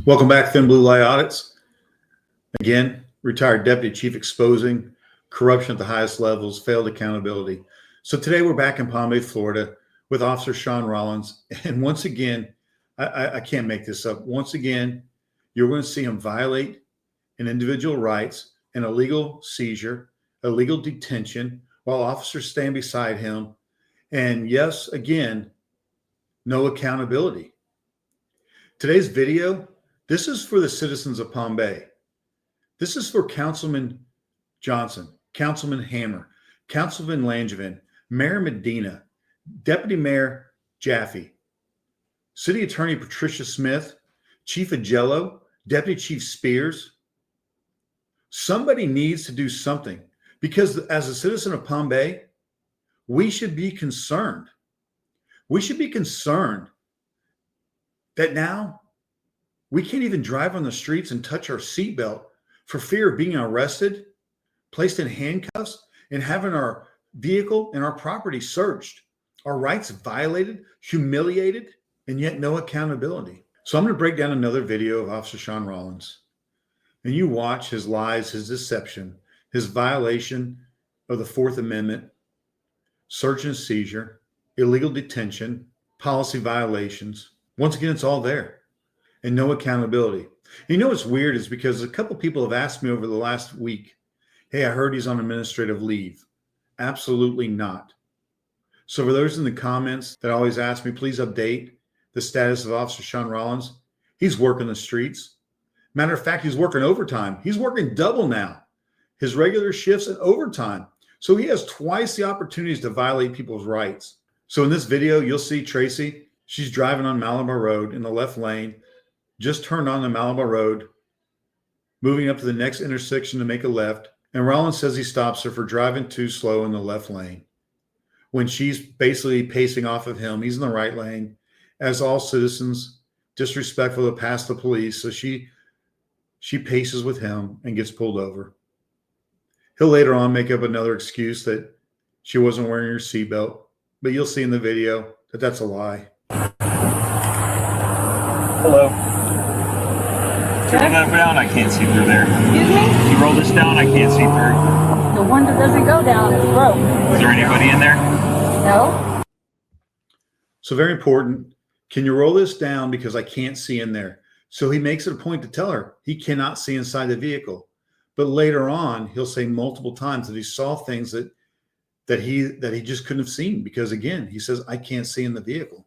Welcome back, Thin Blue Light Audits. Again, retired deputy chief exposing corruption at the highest levels, failed accountability. So today we're back in Palm Bay, Florida with Officer Sean Rollins. And once again, I can't make this up. Once again, you're going to see him violate an individual rights, an illegal seizure, illegal detention, while officers stand beside him. And yes, again, no accountability. Today's video, this is for the citizens of Palm Bay. This is for Councilman Johnson, Councilman Hammer, Councilman Langevin, Mayor Medina, Deputy Mayor Jeffery, City Attorney Patricia Smith, Chief Augello, Deputy Chief Spears. Somebody needs to do something because as a citizen of Palm Bay, we should be concerned. We should be concerned that now we can't even drive on the streets and touch our seatbelt for fear of being arrested, placed in handcuffs, and having our vehicle and our property searched, our rights violated, humiliated, and yet no accountability. So I'm going to break down another video of Officer Sean Rollins. And you watch his lies, his deception, his violation of the Fourth Amendment, search and seizure, illegal detention, policy violations. Once again, it's all there and no accountability. And you know what's weird is because a couple people have asked me over the last week, hey, I heard he's on administrative leave. Absolutely not. So for those in the comments that always ask me, please update the status of Officer Sean Rollins. He's working the streets. Matter of fact, he's working overtime. He's working double now. His regular shifts and overtime. So he has twice the opportunities to violate people's rights. So in this video, you'll see Tracy. She's driving on Malabar Road in the left lane, just turned on the Malabar Road, moving up to the next intersection to make a left. And Rollins says he stops her for driving too slow in the left lane. When she's basically pacing off of him, he's in the right lane. As all citizens, disrespectful to pass the police. So she paces with him and gets pulled over. He'll later on make up another excuse that she wasn't wearing her seatbelt. But you'll see in the video that that's a lie. Hello. Can you roll that down? I can't see through there. Excuse me? You roll this down, I can't see through. The one that doesn't go down is broke. Is there anybody in there? No. So very important. Can you roll this down because I can't see in there? So he makes it a point to tell her he cannot see inside the vehicle. But later on, he'll say multiple times that he saw things that he just couldn't have seen because, again, he says, I can't see in the vehicle.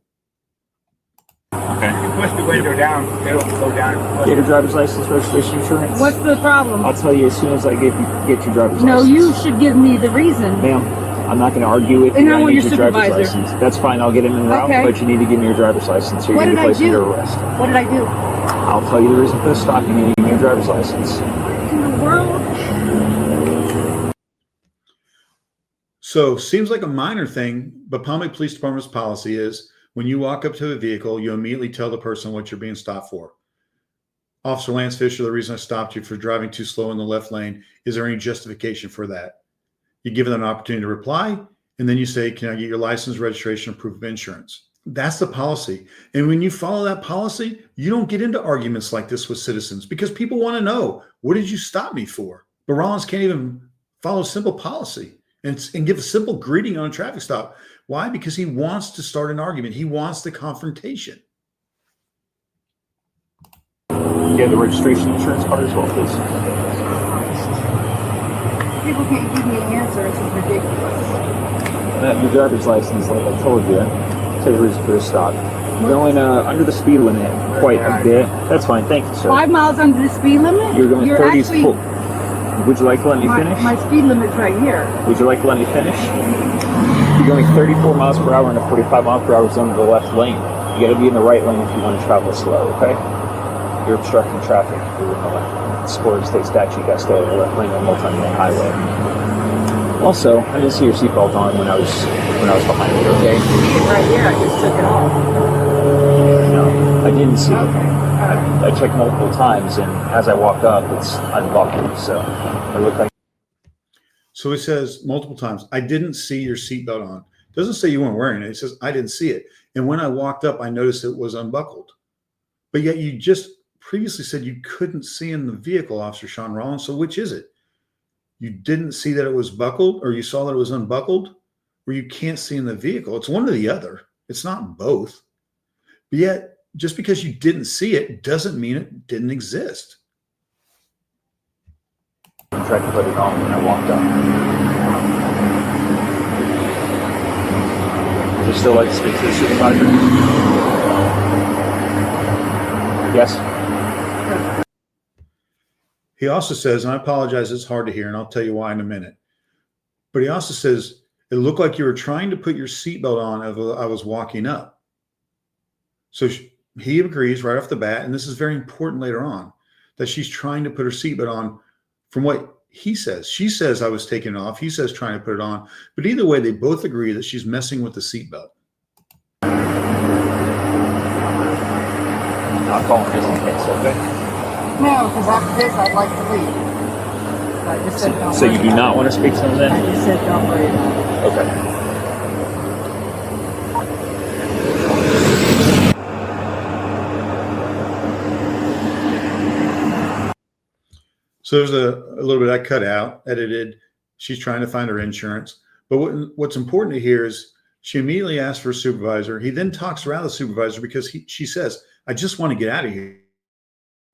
Okay. You push the window down, it'll go down. Get your driver's license, registration, insurance. What's the problem? I'll tell you as soon as I get your driver's No, license. you should give me the reason. Ma'am, I'm not going to argue with And you. I want need your driver's supervisor. license. That's fine. I'll get him en route, Okay. but you need to give me your driver's license. So you're What going to did be I placed under do? arrest. What did I do? I'll tell you the reason for the stop. You need to give me your driver's license. In the world? So seems like a minor thing, but Palm Bay Police Department's policy is when you walk up to a vehicle, you immediately tell the person what you're being stopped for. Officer Lance Fisher, the reason I stopped you for driving too slow in the left lane, is there any justification for that? You give them an opportunity to reply, and then you say, can I get your license, registration, and proof of insurance? That's the policy. And when you follow that policy, you don't get into arguments like this with citizens because people want to know, what did you stop me for? But Rollins can't even follow simple policy and give a simple greeting on a traffic stop. Why? Because he wants to start an argument. He wants the confrontation. You have the registration insurance card as well, please. People can't give me an answer. This is ridiculous. Your driver's license, like I told you, tell you the reason for the stop. You're going under the speed limit quite a bit. That's fine. Thank you, sir. 5 miles under the speed limit? You're going 30 actually, Would you like to let me finish? My speed limit's right here. Would you like to let me finish? You're going 34 miles per hour in a 45 mile per hour zone in the left lane. You got to be in the right lane if you want to travel slow, okay? You're obstructing traffic. Score state statute, you got to stay in the left lane on a multi-lane highway. Also, I didn't see your seatbelt on when I was behind you, okay? Right here, I just took it off. No, I didn't see it. I checked multiple times, and as I walked up, it's unbuckled, so it looked like. So it says multiple times, I didn't see your seatbelt on. It doesn't say you weren't wearing it. It says, I didn't see it. And when I walked up, I noticed it was unbuckled. But yet you just previously said you couldn't see in the vehicle, Officer Sean Rollins. So which is it? You didn't see that it was buckled, or you saw that it was unbuckled, or you can't see in the vehicle. It's one or the other. It's not both. But yet, just because you didn't see it doesn't mean it didn't exist. I tried to put it on when I walked up. Would you still like to speak to the supervisor? Yes? He also says, and I apologize, it's hard to hear, and I'll tell you why in a minute. But he also says, it looked like you were trying to put your seatbelt on as I was walking up. So he agrees right off the bat, and this is very important later on, that she's trying to put her seatbelt on from what he says. She says I was taking it off. He says trying to put it on. But either way, they both agree that she's messing with the seatbelt. I'll call him just in case, okay? No, because after this, I'd like to leave. I just said don't So worry you do about not it. want to speak to him then? I just said don't worry about it. Okay. So there's a little bit I cut out, edited. She's trying to find her insurance. But what's important to hear is she immediately asks for a supervisor. He then talks around the supervisor because she says, I just want to get out of here.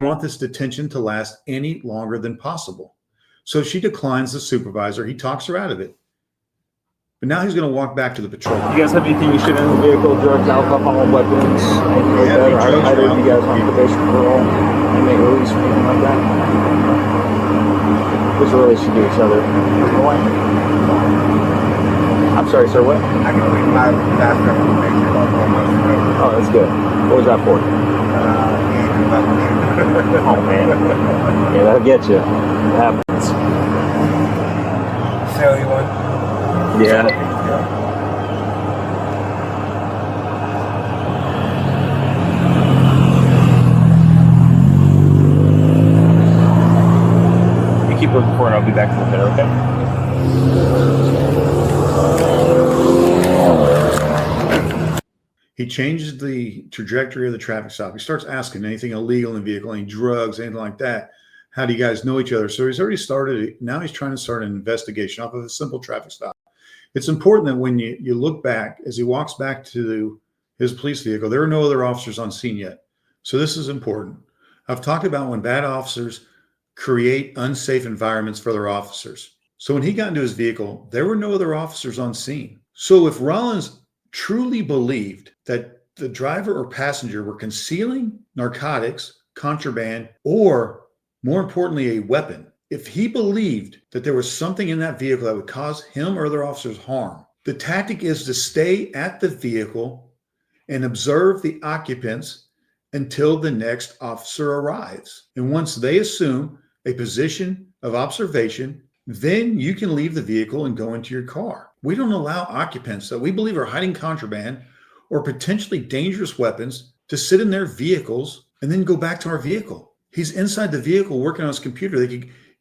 I want this detention to last any longer than possible. So she declines the supervisor. He talks her out of it. But now he's going to walk back to the patrol. You guys have anything you should in the vehicle? Drugs, alcohol, weapons, anything like Yeah, that? Or drugs, either of you guys alcohol. on probation parole? Inmate release or anything like that? What's the relation to each other? I'm sorry, sir, what? I can read my last recommendation about 4 months ago. Oh, that's good. What was that for? Oh, man. Yeah, that'll get you. It happens. Sell you one? Yeah. You keep looking for it, I'll be back in a bit, okay? He changes the trajectory of the traffic stop. He starts asking anything illegal in the vehicle, any drugs, anything like that. How do you guys know each other? So he's already started. Now he's trying to start an investigation off of a simple traffic stop. It's important that when you look back, as he walks back to his police vehicle, there are no other officers on scene yet. So this is important. I've talked about when bad officers create unsafe environments for their officers. So when he got into his vehicle, there were no other officers on scene. So if Rollins truly believed that the driver or passenger were concealing narcotics, contraband, or more importantly, a weapon, if he believed that there was something in that vehicle that would cause him or other officers harm, the tactic is to stay at the vehicle and observe the occupants until the next officer arrives. And once they assume a position of observation, then you can leave the vehicle and go into your car. We don't allow occupants that we believe are hiding contraband or potentially dangerous weapons to sit in their vehicles and then go back to our vehicle. He's inside the vehicle working on his computer.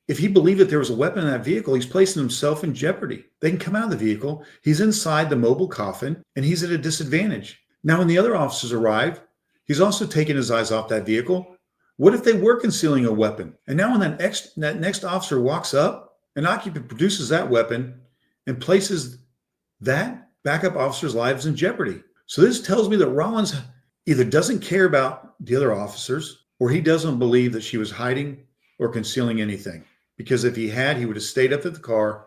If he believed that there was a weapon in that vehicle, he's placing himself in jeopardy. They can come out of the vehicle. He's inside the mobile coffin and he's at a disadvantage. Now, when the other officers arrive, he's also taking his eyes off that vehicle. What if they were concealing a weapon? And now when that next officer walks up, an occupant produces that weapon and places that backup officer's lives in jeopardy. So this tells me that Rollins either doesn't care about the other officers or he doesn't believe that she was hiding or concealing anything. Because if he had, he would have stayed up at the car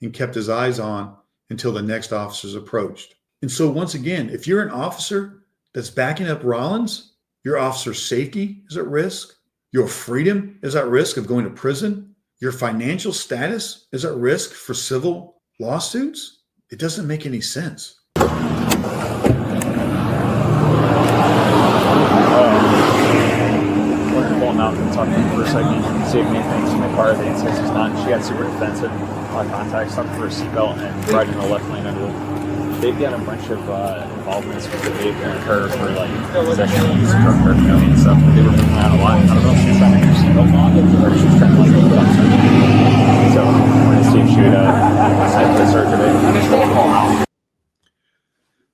and kept his eyes on until the next officers approached. And so once again, if you're an officer that's backing up Rollins, your officer's safety is at risk. Your freedom is at risk of going to prison. Your financial status is at risk for civil lawsuits. It doesn't make any sense. Out and talk to him for a second, see if anything's in the car. The insists is not. She got super defensive. Eye contact, stopped for a seatbelt, and right in the left lane under the. They've got a bunch of involvements with the vehicle and her for like possession of use of drug paraphernalia and stuff. But they were moving out a lot. I don't know if she was trying to get her seatbelt on or she was trying to like go up to it. So I wanted to see if she would decide to search of it.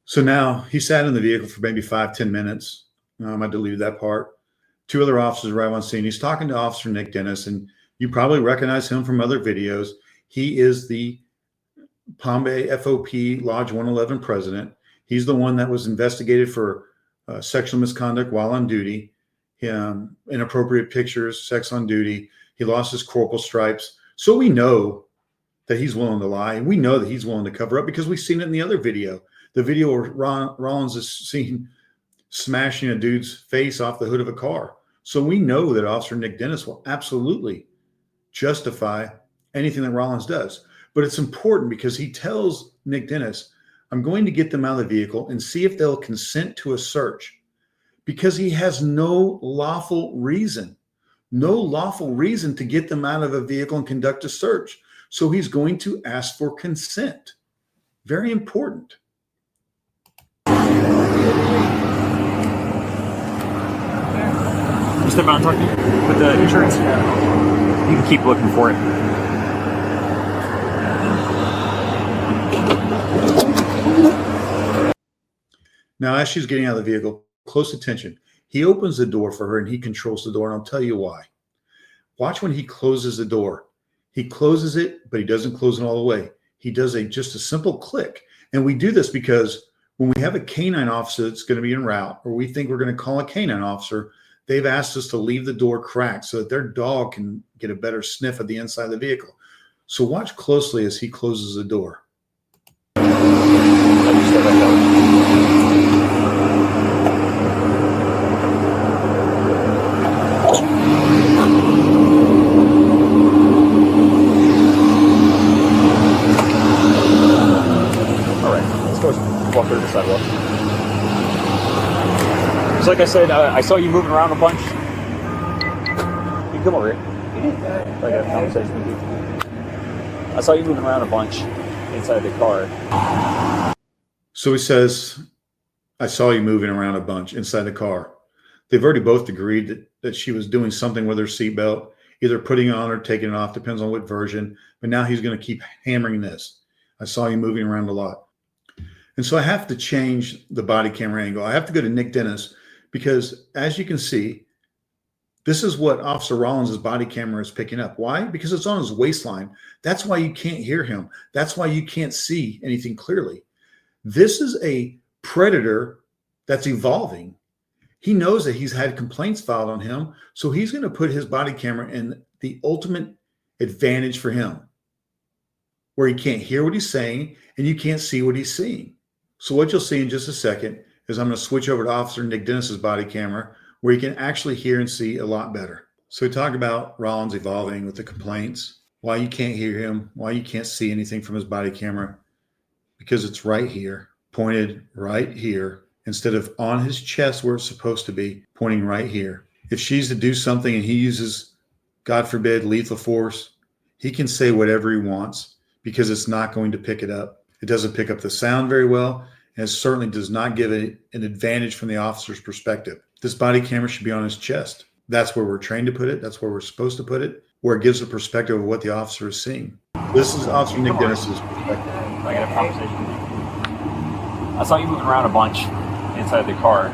So now he sat in the vehicle for maybe 5-10 minutes. I deleted that part. Two other officers arrive on scene. He's talking to Officer Nick Dennis, and you probably recognize him from other videos. He is the Palm Bay FOP Lodge 111 president. He's the one that was investigated for sexual misconduct while on duty, inappropriate pictures, sex on duty. He lost his corporal stripes. So we know that he's willing to lie. And we know that he's willing to cover up because we've seen it in the other video. The video where Rollins is seen smashing a dude's face off the hood of a car. So we know that Officer Nick Dennis will absolutely justify anything that Rollins does. But it's important because he tells Nick Dennis, I'm going to get them out of the vehicle and see if they'll consent to a search, because he has no lawful reason to get them out of a vehicle and conduct a search. So he's going to ask for consent. Very important. You step out and talk with the insurance? You can keep looking for it. Now, as she's getting out of the vehicle, close attention. He opens the door for her and he controls the door, and I'll tell you why. Watch when he closes the door. He closes it, but he doesn't close it all the way. He does just a simple click. And we do this because when we have a canine officer that's going to be en route, or we think we're going to call a canine officer, they've asked us to leave the door cracked so that their dog can get a better sniff of the inside of the vehicle. So watch closely as he closes the door. Walk through the sidewalk. So like I said, I saw you moving around a bunch. You come over here. I got a conversation with you. I saw you moving around a bunch inside the car. So he says, I saw you moving around a bunch inside the car. They've already both agreed that she was doing something with her seatbelt, either putting it on or taking it off, depends on what version. But now he's going to keep hammering this. I saw you moving around a lot. And so I have to change the body camera angle. I have to go to Nick Dennis because, as you can see, this is what Officer Rollins' body camera is picking up. Why? Because it's on his waistline. That's why you can't hear him. That's why you can't see anything clearly. This is a predator that's evolving. He knows that he's had complaints filed on him, so he's going to put his body camera in the ultimate advantage for him, where he can't hear what he's saying and you can't see what he's seeing. So what you'll see in just a second is I'm going to switch over to Officer Nick Dennis's body camera, where you can actually hear and see a lot better. So we talk about Rollins evolving with the complaints, why you can't hear him, why you can't see anything from his body camera, because it's right here, pointed right here, instead of on his chest where it's supposed to be, pointing right here. If she's to do something and he uses, God forbid, lethal force, he can say whatever he wants because it's not going to pick it up. It doesn't pick up the sound very well, and it certainly does not give it an advantage from the officer's perspective. This body camera should be on his chest. That's where we're trained to put it. That's where we're supposed to put it, where it gives a perspective of what the officer is seeing. This is Officer Nick Dennis's perspective. I got a conversation with you. I saw you moving around a bunch inside the car.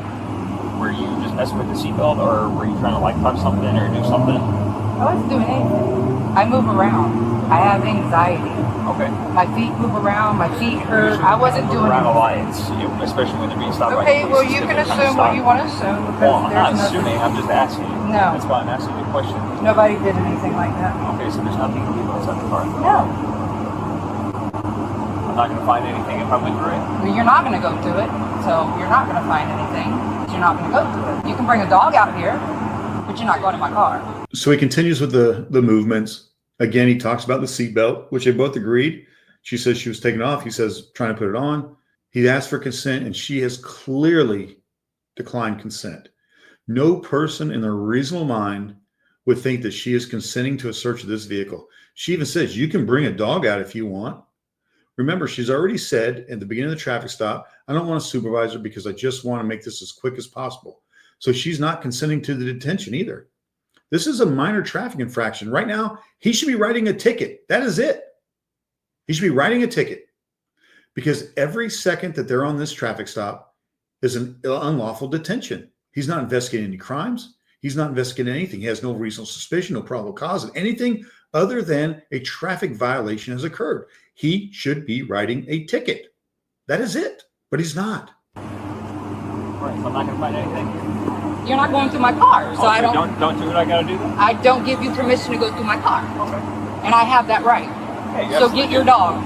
Were you just messing with the seatbelt, or were you trying to like touch something or do something? I wasn't doing anything. I move around. I have anxiety. Okay. My feet move around. My feet hurt. I wasn't doing around anything. alliance, especially when they're being stopped. Okay, by well, police. you can assume what you want to assume because Well, I'm not there's assuming. I'm just asking. No. That's why I'm asking you a question. nobody did anything like that. Okay, so there's nothing illegal inside the car. No. I'm not going to find anything if I went through it. Well, you're not going to go through it, so you're not going to find anything. You're not going to go through it. You can bring a dog out here, but you're not going in my car. So he continues with the movements. Again, he talks about the seatbelt, which they both agreed. She says she was taking it off. He says, trying to put it on. He asked for consent, and she has clearly declined consent. No person in their reasonable mind would think that she is consenting to a search of this vehicle. She even says, you can bring a dog out if you want. Remember, she's already said at the beginning of the traffic stop, I don't want a supervisor because I just want to make this as quick as possible. So she's not consenting to the detention either. This is a minor traffic infraction. Right now, he should be writing a ticket. That is it. He should be writing a ticket because every second that they're on this traffic stop is an unlawful detention. He's not investigating any crimes. He's not investigating anything. He has no reasonable suspicion, no probable cause of anything other than a traffic violation has occurred. He should be writing a ticket. That is it. But he's not. Right, so I'm not going to find anything. You're not going through my car, so I don't do what I got to do then? I don't give you permission to go through my car. Okay. And I have that right. Hey, so get your dog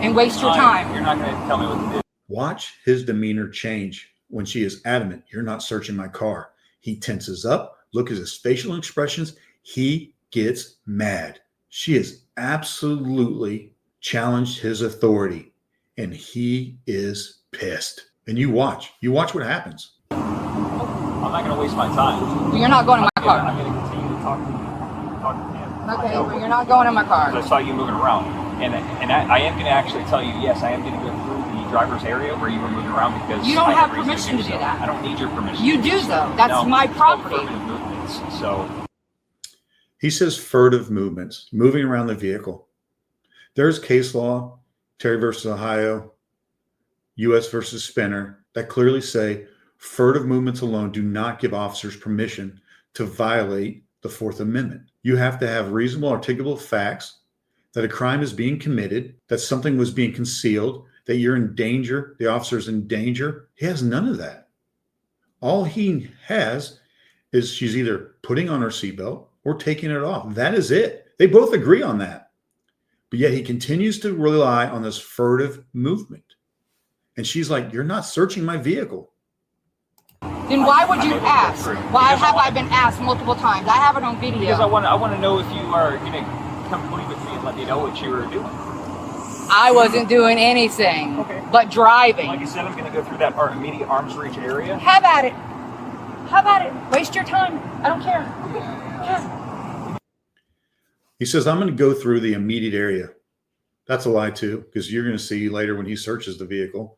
and waste your time. You're not going to tell me what to do. Watch his demeanor change when she is adamant, you're not searching my car. He tenses up. Look at his facial expressions. He gets mad. She has absolutely challenged his authority, and he is pissed. And you watch what happens. I'm not going to waste my time. You're not going to my car. I'm going to continue to talk to him. Okay, but you're not going in my car. I saw you moving around. And I am going to actually tell you, yes, I am going to go through the driver's area where you were moving around because You don't I have reason permission to do so. that. I don't need your permission. You do, though. That's my property. Affirmative movements. So He says furtive movements, moving around the vehicle. There's case law, Terry versus Ohio, US versus Spinner, that clearly say furtive movements alone do not give officers permission to violate the Fourth Amendment. You have to have reasonable, articulable facts that a crime is being committed, that something was being concealed, that you're in danger, the officer's in danger. He has none of that. All he has is she's either putting on her seatbelt or taking it off. That is it. They both agree on that. But yet he continues to rely on this furtive movement. And she's like, you're not searching my vehicle. Then why would you ask? Why have I been asked multiple times? I have it on video. because I want to know if you are going to come plead with me and let me know what you were doing. I wasn't doing anything but driving. Like I said, I'm going to go through that immediate arm's reach area. Have at it. Have at it. Waste your time. I don't care. Yeah. He says, I'm going to go through the immediate area. That's a lie too, because you're going to see later when he searches the vehicle.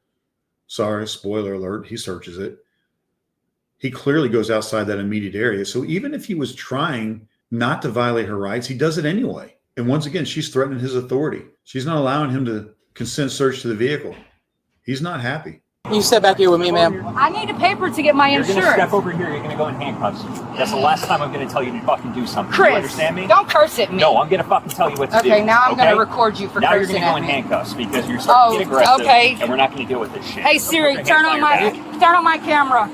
Sorry, spoiler alert, he searches it. He clearly goes outside that immediate area. So even if he was trying not to violate her rights, he does it anyway. And once again, she's threatening his authority. She's not allowing him to consent search to the vehicle. He's not happy. You step back here with me, ma'am. I need a paper to get my You're going to insurance. step over here. You're going to go in handcuffs. That's the last time I'm going to tell you to fucking do something. Chris, you understand me? don't curse at me. No, I'm going to fucking tell you what to do. Okay, now I'm going to record you for now you're cursing going to go at in me. handcuffs because you're starting to get aggressive. okay. And we're not going to deal with this shit. Hey Siri, turn on my camera.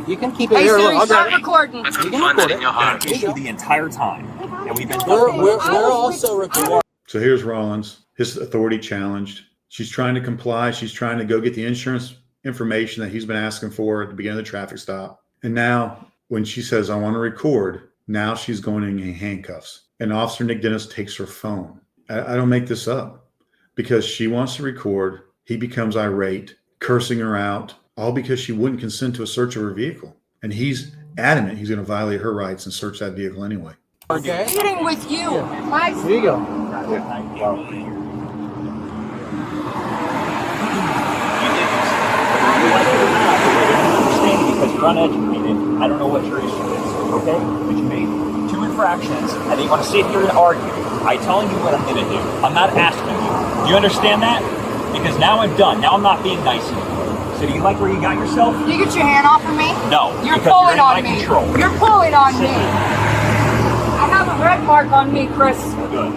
You can keep it Hey here. Siri, Look, stop recording. you can record it. I'm issue the entire time. And we've been We're also recording. So here's Rollins, his authority challenged. She's trying to comply. She's trying to go get the insurance information that he's been asking for at the beginning of the traffic stop. And now when she says, I want to record, now she's going in handcuffs. And Officer Nick Dennis takes her phone. I don't make this up, because she wants to record. He becomes irate, cursing her out, all because she wouldn't consent to a search of her vehicle. And he's adamant he's going to violate her rights and search that vehicle anyway. Okay. Meeting with you. Here you go. Because you're uneducated, I don't know what your issue is, okay? But you made 2 infractions, and then you want to sit here and argue. I'm telling you what I'm going to do. I'm not asking you. Do you understand that? Because now I'm done. Now I'm not being nice anymore. So do you like where you got yourself? You get your hand off of me? No. You're because pulling you're on in my me. control. You're pulling on Sit me. here. I have a red mark on me, Chris. Good.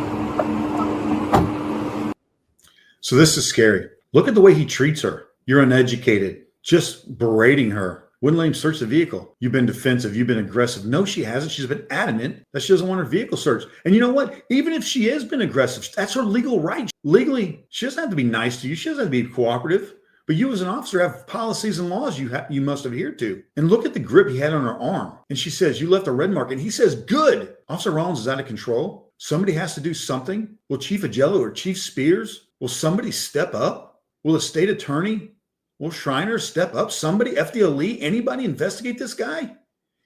So this is scary. Look at the way he treats her. You're uneducated, just berating her. Wouldn't let him search the vehicle. You've been defensive. You've been aggressive. No, she hasn't. She's been adamant that she doesn't want her vehicle searched. And you know what? Even if she has been aggressive, that's her legal right. Legally, she doesn't have to be nice to you. She doesn't have to be cooperative. But you as an officer have policies and laws you must adhere to. And look at the grip he had on her arm. And she says, you left a red mark. And he says, good. Officer Rollins is out of control. Somebody has to do something. Will Chief Augello or Chief Spears, will somebody step up? Will a state attorney, will Schreiner step up? Somebody, FDLE, anybody investigate this guy?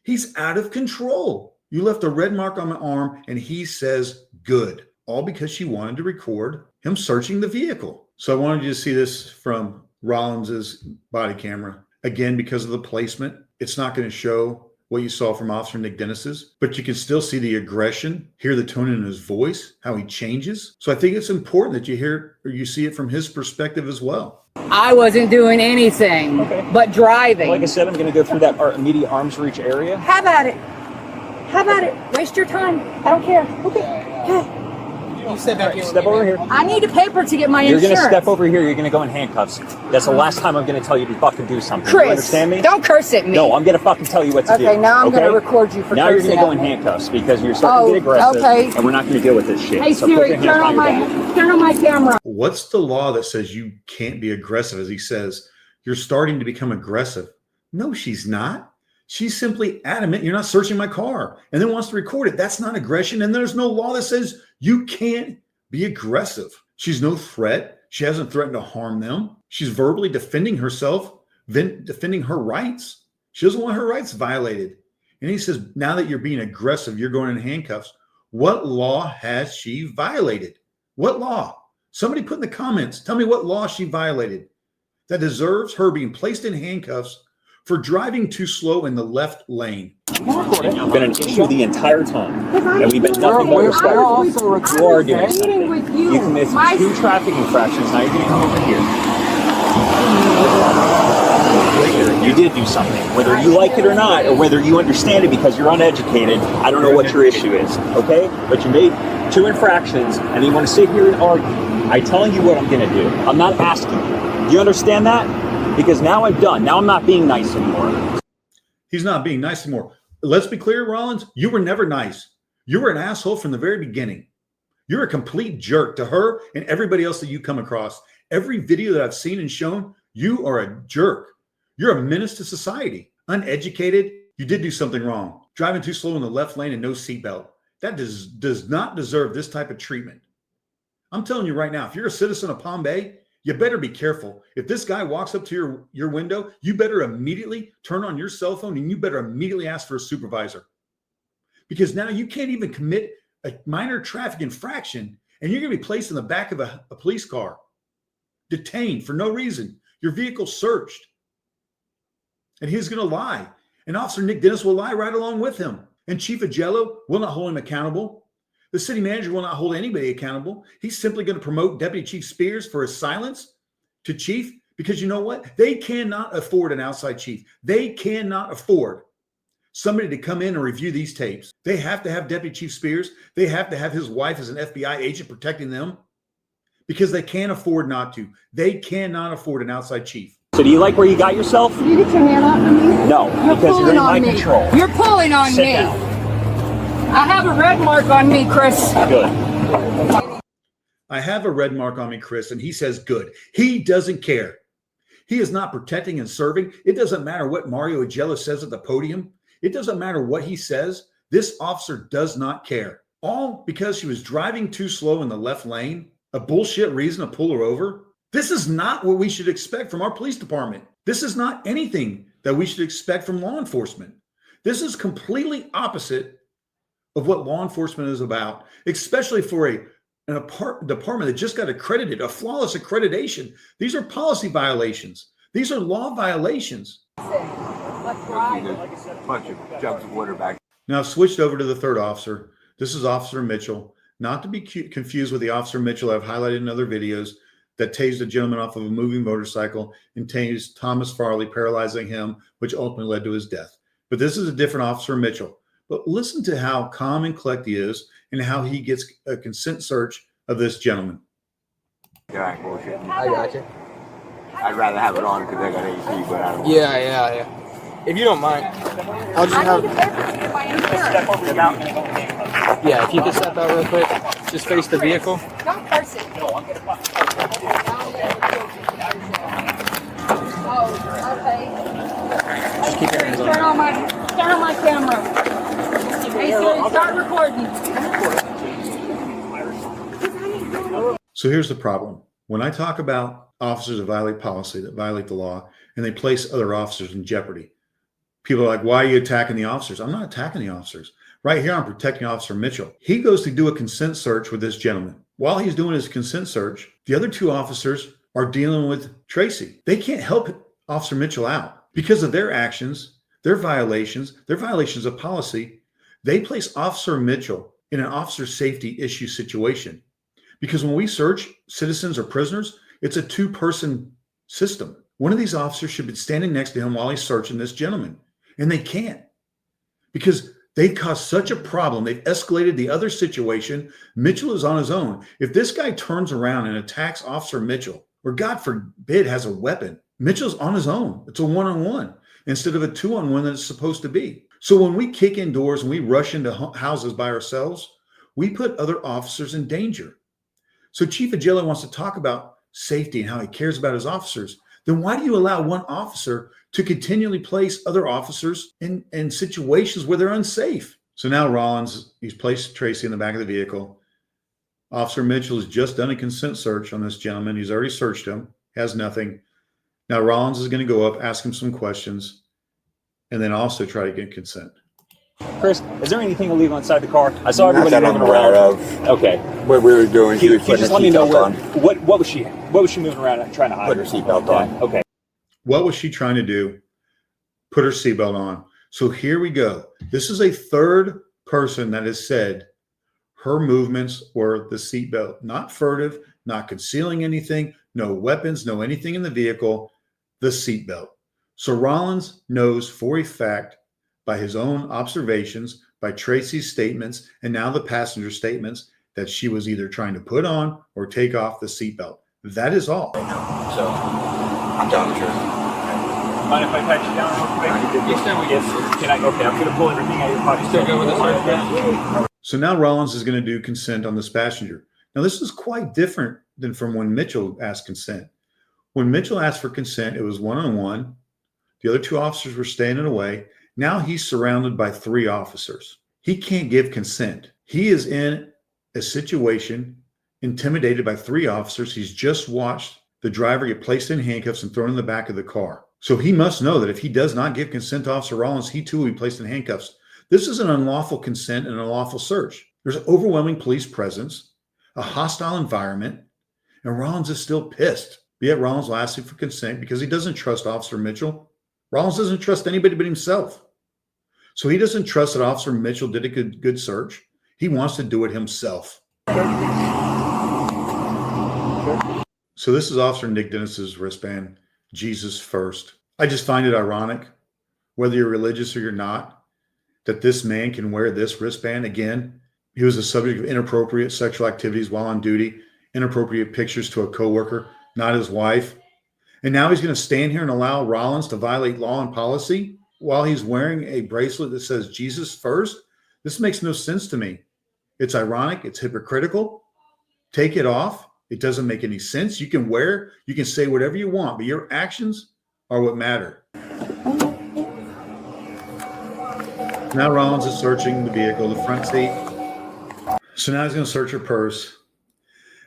He's out of control. You left a red mark on my arm, and he says, good. All because she wanted to record him searching the vehicle. So I wanted you to see this from Rollins's body camera. Again, because of the placement, it's not going to show what you saw from Officer Nick Dennis's, but you can still see the aggression, hear the tone in his voice, how he changes. So I think it's important that you hear or you see it from his perspective as well. I wasn't doing anything but driving. Like I said, I'm going to go through that immediate arm's reach area. Have at it. Have at it. Waste your time. I don't care. Okay. You step back here. Step over here. I need a paper to get my You're insurance. going to step over here. You're going to go in handcuffs. That's the last time I'm going to tell you to fucking do something. Chris, You understand me? don't curse at me. No, I'm going to fucking tell you what to do. Okay, now I'm going to okay? record you for Now you're cursing going to go in at me. handcuffs because you're starting to get aggressive. okay. And we're not going to deal with this shit. Hey So put Siri, your hands turn on behind your back. turn on my camera. What's the law that says you can't be aggressive? As he says, you're starting to become aggressive. No, she's not. She's simply adamant you're not searching my car and then wants to record it. That's not aggression. And there's no law that says you can't be aggressive. She's no threat. She hasn't threatened to harm them. She's verbally defending herself, defending her rights. She doesn't want her rights violated. And he says, now that you're being aggressive, you're going in handcuffs. What law has she violated? What law? Somebody put in the comments, tell me what law she violated that deserves her being placed in handcuffs for driving too slow in the left lane. You've been an issue the entire time. And we've been nothing but We're respect. also You are doing recording. something. With You committed 2 traffic infractions. Now you're going to come over here. You did do something. Whether you like it or not, or whether you understand it because you're uneducated, I don't know what your issue is, okay? But you made 2 infractions, and you want to sit here and argue. I'm telling you what I'm going to do. I'm not asking you. Do you understand that? Because now I'm done. Now I'm not being nice anymore. He's not being nice anymore. Let's be clear, Rollins, you were never nice. You were an asshole from the very beginning. You're a complete jerk to her and everybody else that you come across. Every video that I've seen and shown, you are a jerk. You're a menace to society. Uneducated. You did do something wrong. Driving too slow in the left lane and no seatbelt. That does not deserve this type of treatment. I'm telling you right now, if you're a citizen of Palm Bay, you better be careful. If this guy walks up to your window, you better immediately turn on your cell phone and you better immediately ask for a supervisor. Because now you can't even commit a minor traffic infraction and you're going to be placed in the back of a police car, detained for no reason. Your vehicle searched. And he's going to lie. And Officer Nick Dennis will lie right along with him. And Chief Augello will not hold him accountable. The city manager will not hold anybody accountable. He's simply going to promote Deputy Chief Spears for his silence to chief, because you know what? They cannot afford an outside chief. They cannot afford somebody to come in and review these tapes. They have to have Deputy Chief Spears. They have to have his wife as an FBI agent protecting them because they can't afford not to. They cannot afford an outside chief. So do you like where you got yourself? You get your hand off of me? No, because you're in my control. You're pulling on Sit me. down. I have a red mark on me, Chris. Good. I have a red mark on me, Chris, and he says good. He doesn't care. He is not protecting and serving. It doesn't matter what Mario Augello says at the podium. It doesn't matter what he says. This officer does not care. All because she was driving too slow in the left lane, a bullshit reason to pull her over. This is not what we should expect from our police department. This is not anything that we should expect from law enforcement. This is completely opposite of what law enforcement is about, especially for an department that just got accredited, a flawless accreditation. These are policy violations. These are law violations. Bunch of jugs of water back. Now I've switched over to the third officer. This is Officer Mitchell, not to be confused with the Officer Mitchell I've highlighted in other videos that tased a gentleman off of a moving motorcycle and tased Thomas Farley, paralyzing him, which ultimately led to his death. But this is a different Officer Mitchell. But listen to how calm and collected he is and how he gets a consent search of this gentleman. Yeah, bullshit. I got you. I'd rather have it on because I got AC, but I don't. Yeah. If you don't mind, I'll just have. Step over the mountain. Yeah, if you could step out real quick, just face the vehicle. Don't curse it. Oh, okay. Just keep your hands on. Turn on my camera. Hey Siri, start recording. So here's the problem. When I talk about officers that violate policy, that violate the law, and they place other officers in jeopardy, people are like, why are you attacking the officers? I'm not attacking the officers. Right here, I'm protecting Officer Mitchell. He goes to do a consent search with this gentleman. While he's doing his consent search, the other 2 officers are dealing with Tracy. They can't help Officer Mitchell out because of their actions, their violations of policy. They place Officer Mitchell in an officer safety issue situation. Because when we search citizens or prisoners, it's a 2-person system. One of these officers should be standing next to him while he's searching this gentleman. And they can't, because they've caused such a problem. They've escalated the other situation. Mitchell is on his own. If this guy turns around and attacks Officer Mitchell, or God forbid has a weapon, Mitchell's on his own. It's a one-on-one instead of a two-on-one that it's supposed to be. So when we kick in doors and we rush into houses by ourselves, we put other officers in danger. So Chief Augello wants to talk about safety and how he cares about his officers. Then why do you allow one officer to continually place other officers in situations where they're unsafe? So now Rollins, he's placed Tracy in the back of the vehicle. Officer Mitchell has just done a consent search on this gentleman. He's already searched him, has nothing. Now Rollins is going to go up, ask him some questions, and then also try to get consent. Chris, is there anything illegal inside the car? I saw everybody Not that moving I'm aware around. of. Okay. What we were doing, Can she you was putting just her let me know seatbelt where, on. what was she moving around and trying to hide? Put her seatbelt on. Okay. What was she trying to do? Put her seatbelt on. So here we go. This is a third person that has said her movements were the seatbelt, not furtive, not concealing anything, no weapons, no anything in the vehicle, the seatbelt. So Rollins knows for a fact by his own observations, by Tracy's statements, and now the passenger statements, that she was either trying to put on or take off the seatbelt. That is all. So I'm telling the truth. Mind if I patch you down real quick? Yes. Can I? Okay, I'm going to pull everything out of your pocket. Still good with this? So now Rollins is going to do consent on this passenger. Now this is quite different than from when Mitchell asked consent. When Mitchell asked for consent, it was one-on-one. The other two officers were standing away. Now he's surrounded by three officers. He can't give consent. He is in a situation intimidated by three officers. He's just watched the driver get placed in handcuffs and thrown in the back of the car. So he must know that if he does not give consent to Officer Rollins, he too will be placed in handcuffs. This is an unlawful consent and an unlawful search. There's overwhelming police presence, a hostile environment, and Rollins is still pissed. Yet Rollins will ask for consent because he doesn't trust Officer Mitchell. Rollins doesn't trust anybody but himself. So he doesn't trust that Officer Mitchell did a good search. He wants to do it himself. So this is Officer Nick Dennis's wristband, Jesus First. I just find it ironic, whether you're religious or you're not, that this man can wear this wristband. Again, he was the subject of inappropriate sexual activities while on duty, inappropriate pictures to a coworker, not his wife. And now he's going to stand here and allow Rollins to violate law and policy while he's wearing a bracelet that says Jesus First. This makes no sense to me. It's ironic. It's hypocritical. Take it off. It doesn't make any sense. You can say whatever you want, but your actions are what matter. Now Rollins is searching the vehicle, the front seat. So now he's going to search her purse.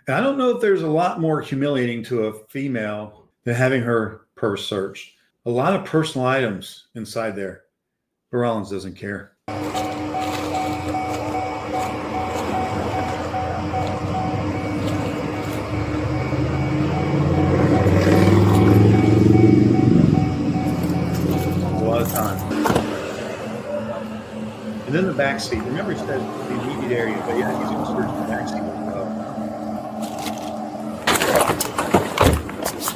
And I don't know if there's a lot more humiliating to a female than having her purse searched. A lot of personal items inside there. But Rollins doesn't care. And then the back seat. Remember, he said the immediate area, but yeah, he's going to search the back seat as well.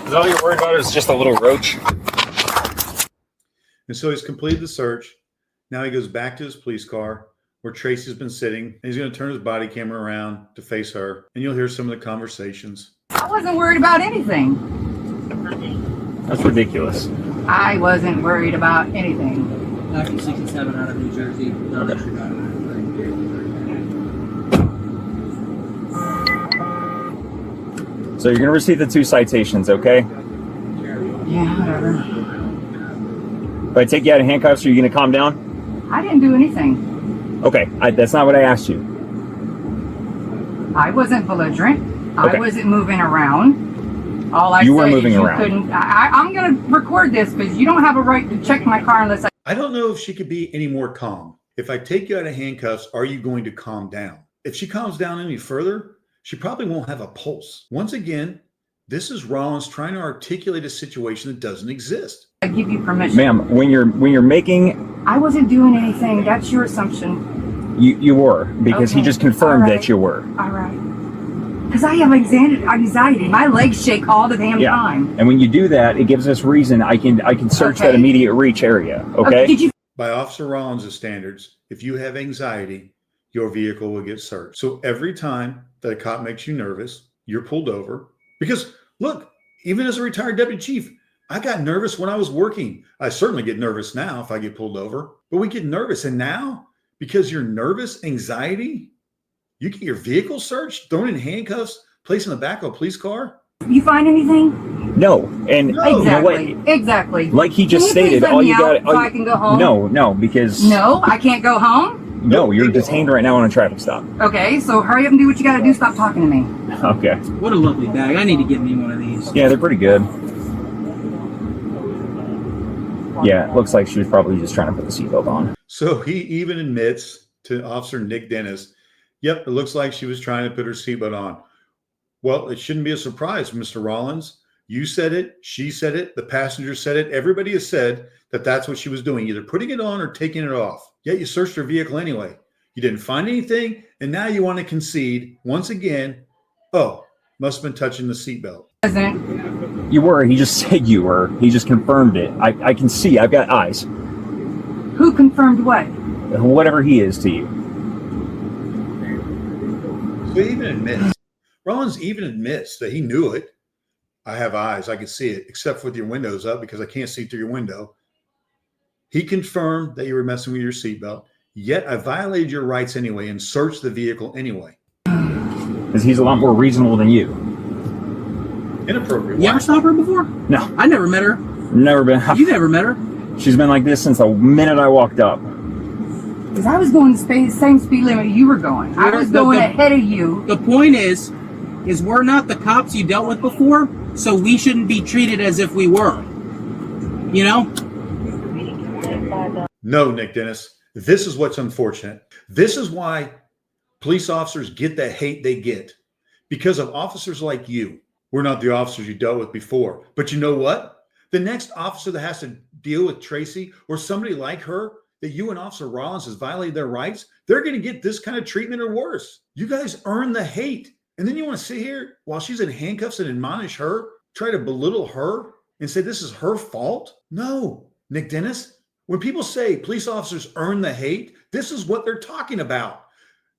Is all you're worried about is just a little roach? And so he's completed the search. Now he goes back to his police car where Tracy's been sitting. And he's going to turn his body camera around to face her. And you'll hear some of the conversations. I wasn't worried about anything. That's ridiculous. I wasn't worried about anything. 1967 out of New Jersey. No disregard. So you're going to receive the 2 citations, okay? Yeah, whatever. If I take you out of handcuffs, are you going to calm down? I didn't do anything. Okay, that's not what I asked you. I wasn't belligerent. Okay. I wasn't moving around. All I You said were moving is you around. couldn't. I'm going to record this because you don't have a right to check my car unless I don't know if she could be any more calm. If I take you out of handcuffs, are you going to calm down? If she calms down any further, she probably won't have a pulse. Once again, this is Rollins trying to articulate a situation that doesn't exist. I give you permission. Ma'am, when you're making... I wasn't doing anything. That's your assumption. You were, because he Okay. just confirmed All right. that you were. All right. Because I have anxiety. My legs shake all the damn time. And when you do that, it gives us reason. I can search that immediate reach area. Okay. Did you? By Officer Rollins' standards, if you have anxiety, your vehicle will get searched. So every time that a cop makes you nervous, you're pulled over. Because look, even as a retired deputy chief, I got nervous when I was working. I certainly get nervous now if I get pulled over, but we get nervous. And now, because you're nervous, anxiety, you get your vehicle searched, thrown in handcuffs, placed in the back of a police car. You find anything? No. And Exactly. you know what? Exactly. Like he just Can you please stated, let all me you out got. so I can go home? No, because No, I can't go home. no, you're detained right now on a traffic stop. Okay, so hurry up and do what you got to do. Stop talking to me. Okay. What a lovely bag. I need to get me one of these. Yeah, they're pretty good. Yeah, it looks like she was probably just trying to put the seatbelt on. So he even admits to Officer Nick Dennis, yep, it looks like she was trying to put her seatbelt on. Well, it shouldn't be a surprise, Mr. Rollins. You said it, she said it, the passenger said it. Everybody has said that that's what she was doing, either putting it on or taking it off. Yet you searched her vehicle anyway. You didn't find anything, and now you want to concede once again, oh, must have been touching the seatbelt. You were. He just said you were. He just confirmed it. I can see. I've got eyes. Who confirmed what? Whatever he is to you. So he even admits, Rollins even admits that he knew it. I have eyes. I can see it, except with your windows up because I can't see through your window. He confirmed that you were messing with your seatbelt. Yet I violated your rights anyway and searched the vehicle anyway. Because he's a lot more reasonable than you. Inappropriate. You ever saw her before? No. I never met her. Never been. You never met her? She's been like this since the minute I walked up. Because I was going the same speed limit you were going. I was going ahead of you. The point is we're not the cops you dealt with before, so we shouldn't be treated as if we were. You know? No, Nick Dennis. This is what's unfortunate. This is why police officers get the hate they get. Because of officers like you. We're not the officers you dealt with before. But you know what? The next officer that has to deal with Tracy or somebody like her, that you and Officer Rollins has violated their rights, they're going to get this kind of treatment or worse. You guys earn the hate. And then you want to sit here while she's in handcuffs and admonish her, try to belittle her and say this is her fault? No, Nick Dennis. When people say police officers earn the hate, this is what they're talking about.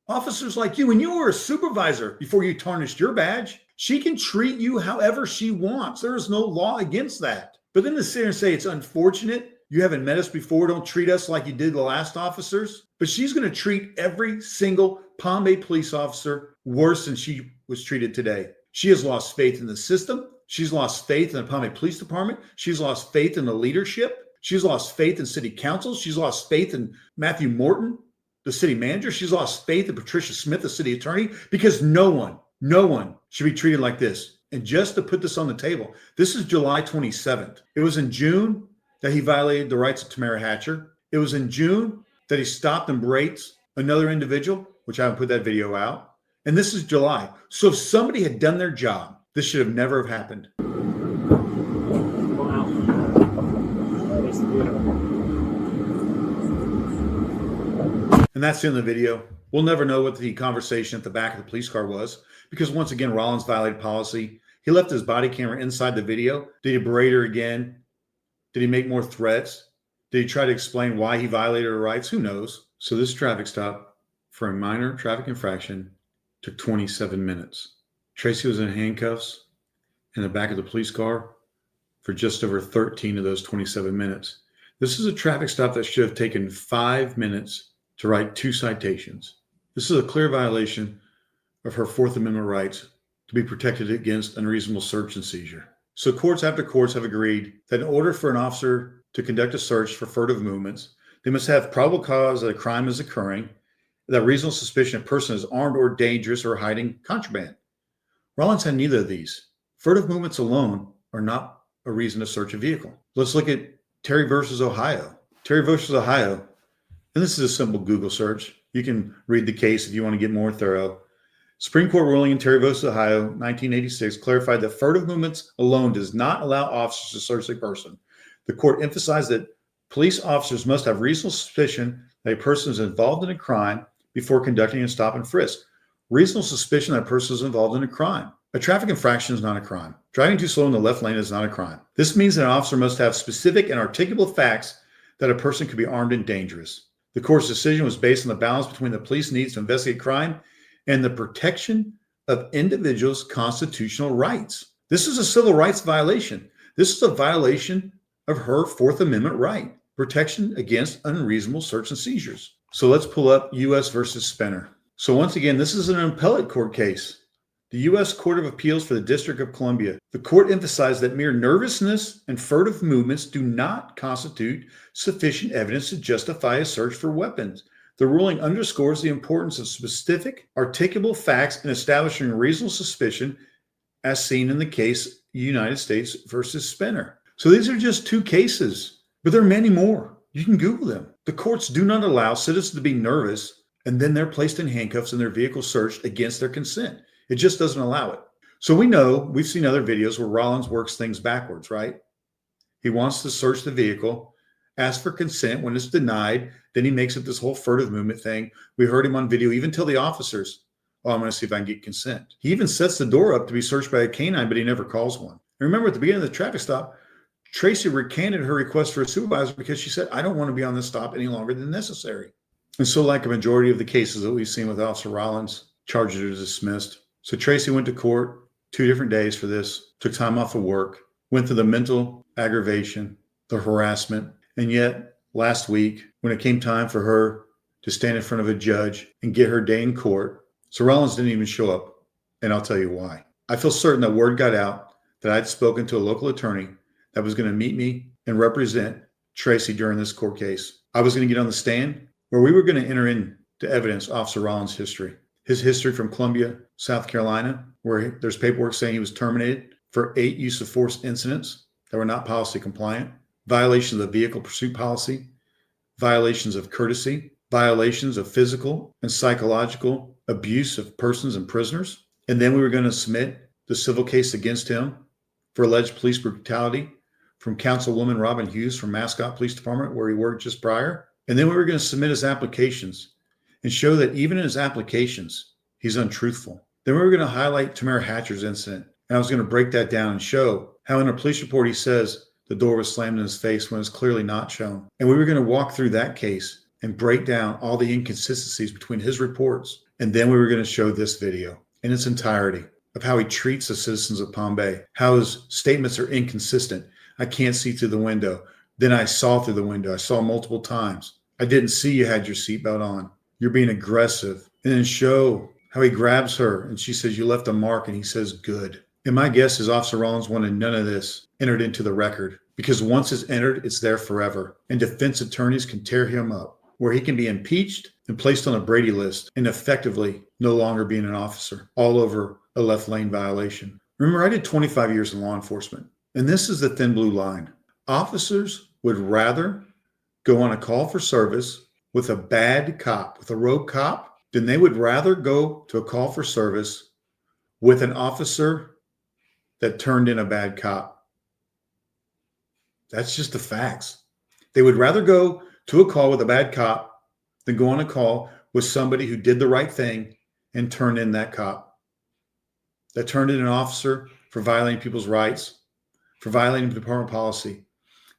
Officers like you, when you were a supervisor before you tarnished your badge, she can treat you however she wants. There is no law against that. But then to sit here and say it's unfortunate, you haven't met us before, don't treat us like you did the last officers. But she's going to treat every single Palm Bay police officer worse than she was treated today. She has lost faith in the system. She's lost faith in the Palm Bay Police Department. She's lost faith in the leadership. She's lost faith in city council. She's lost faith in Matthew Morton, the city manager. She's lost faith in Patricia Smith, the city attorney, because no one should be treated like this. And just to put this on the table, this is July 27th. It was in June that he violated the rights of Tamara Hatcher. It was in June that he stopped and braked another individual, which I haven't put that video out. And this is July. So if somebody had done their job, this should have never have happened. And that's in the video. We'll never know what the conversation at the back of the police car was because once again, Rollins violated policy. He left his body camera inside the video. Did he berate her again? Did he make more threats? Did he try to explain why he violated her rights? Who knows? So this traffic stop for a minor traffic infraction took 27 minutes. Tracy was in handcuffs in the back of the police car for just over 13 of those 27 minutes. This is a traffic stop that should have taken 5 minutes to write 2 citations. This is a clear violation of her Fourth Amendment rights to be protected against unreasonable search and seizure. So courts after courts have agreed that in order for an officer to conduct a search for furtive movements, they must have probable cause that a crime is occurring, that reasonable suspicion a person is armed or dangerous or hiding contraband. Rollins had neither of these. Furtive movements alone are not a reason to search a vehicle. Let's look at Terry versus Ohio. Terry versus Ohio, and this is a simple Google search. You can read the case if you want to get more thorough. Supreme Court ruling in Terry versus Ohio, 1986, clarified that furtive movements alone does not allow officers to search a person. The court emphasized that police officers must have reasonable suspicion that a person is involved in a crime before conducting a stop and frisk. reasonable suspicion that a person is involved in a crime. A traffic infraction is not a crime. Driving too slow in the left lane is not a crime. This means that an officer must have specific and articulable facts that a person could be armed and dangerous. The court's decision was based on the balance between the police needs to investigate crime and the protection of individuals' constitutional rights. This is a civil rights violation. This is a violation of her Fourth Amendment right, protection against unreasonable search and seizures. So let's pull up U.S. versus Spinner. So once again, this is an appellate court case. The U.S. Court of Appeals for the District of Columbia. The court emphasized that mere nervousness and furtive movements do not constitute sufficient evidence to justify a search for weapons. The ruling underscores the importance of specific, articulable facts in establishing reasonable suspicion, as seen in the case United States versus Spinner. So these are just two cases, but there are many more. You can Google them. The courts do not allow citizens to be nervous and then they're placed in handcuffs and their vehicle searched against their consent. It just doesn't allow it. So we know, we've seen other videos where Rollins works things backwards, right? He wants to search the vehicle, ask for consent. When it's denied, then he makes it this whole furtive movement thing. We heard him on video even tell the officers, oh, I'm going to see if I can get consent. He even sets the door up to be searched by a canine, but he never calls one. And remember, at the beginning of the traffic stop, Tracy recanted her request for a supervisor because she said, I don't want to be on this stop any longer than necessary. And so like a majority of the cases that we've seen with Officer Rollins, charges are dismissed. So Tracy went to court 2 different days for this, took time off of work, went through the mental aggravation, the harassment. And yet last week, when it came time for her to stand in front of a judge and get her day in court, so Rollins didn't even show up. And I'll tell you why. I feel certain that word got out that I'd spoken to a local attorney that was going to meet me and represent Tracy during this court case. I was going to get on the stand where we were going to enter into evidence Officer Rollins' history. His history from Columbia, South Carolina, where there's paperwork saying he was terminated for 8 use of force incidents that were not policy compliant, violations of the vehicle pursuit policy, violations of courtesy, violations of physical and psychological abuse of persons and prisoners. And then we were going to submit the civil case against him for alleged police brutality from Councilwoman Robin Hughes from Mascot Police Department, where he worked just prior. And then we were going to submit his applications and show that even in his applications, he's untruthful. Then we were going to highlight Tamara Hatcher's incident. And I was going to break that down and show how in a police report he says the door was slammed in his face when it's clearly not shown. And we were going to walk through that case and break down all the inconsistencies between his reports. And then we were going to show this video in its entirety of how he treats the citizens of Palm Bay, how his statements are inconsistent. I can't see through the window. Then I saw through the window. I saw multiple times. I didn't see you had your seatbelt on. You're being aggressive. And then show how he grabs her and she says, you left a mark, and he says, good. And my guess is Officer Rollins wanted none of this entered into the record, because once it's entered, it's there forever. And defense attorneys can tear him up, where he can be impeached and placed on a Brady list and effectively no longer being an officer, all over a left lane violation. Remember, I did 25 years in law enforcement, and this is the thin blue line. Officers would rather go on a call for service with a bad cop, with a rogue cop, than they would rather go to a call for service with an officer that turned in a bad cop. That's just the facts. They would rather go to a call with a bad cop than go on a call with somebody who did the right thing and turned in that cop, that turned in an officer for violating people's rights, for violating department policy.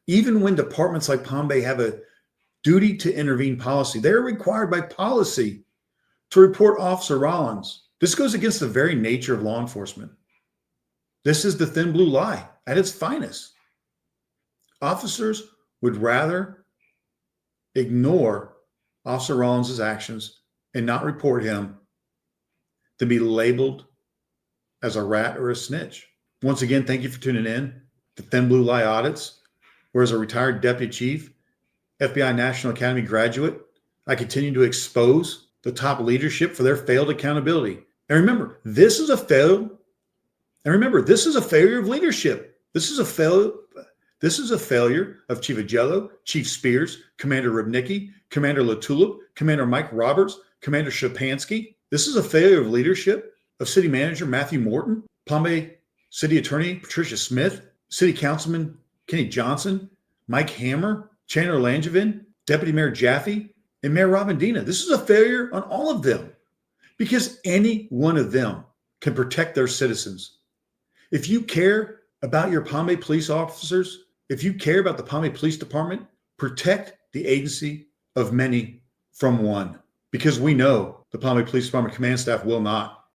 Even when departments like Palm Bay have a duty to intervene policy, they're required by policy to report Officer Rollins. This goes against the very nature of law enforcement. This is the thin blue lie at its finest. Officers would rather ignore Officer Rollins' actions and not report him than be labeled as a rat or a snitch. Once again, thank you for tuning in to Thin Blue Lie Audits, where as a retired deputy chief, FBI National Academy graduate, I continue to expose the top leadership for their failed accountability. And remember, this is a failure of leadership. This is a failure of Chief Augello, Chief Spears, Commander Ribnicki, Commander LaTulip, Commander Mike Roberts, Commander Shapansky. This is a failure of leadership of City Manager Matthew Morton, Palm Bay City Attorney Patricia Smith, City Councilman Kenny Johnson, Mike Hammer, Chandler Langevin, Deputy Mayor Jaffe, and Mayor Robin Medina. This is a failure on all of them. because any one of them can protect their citizens. If you care about your Palm Bay police officers, if you care about the Palm Bay Police Department, protect the agency of many from one, because we know the Palm Bay Police Department command staff will not.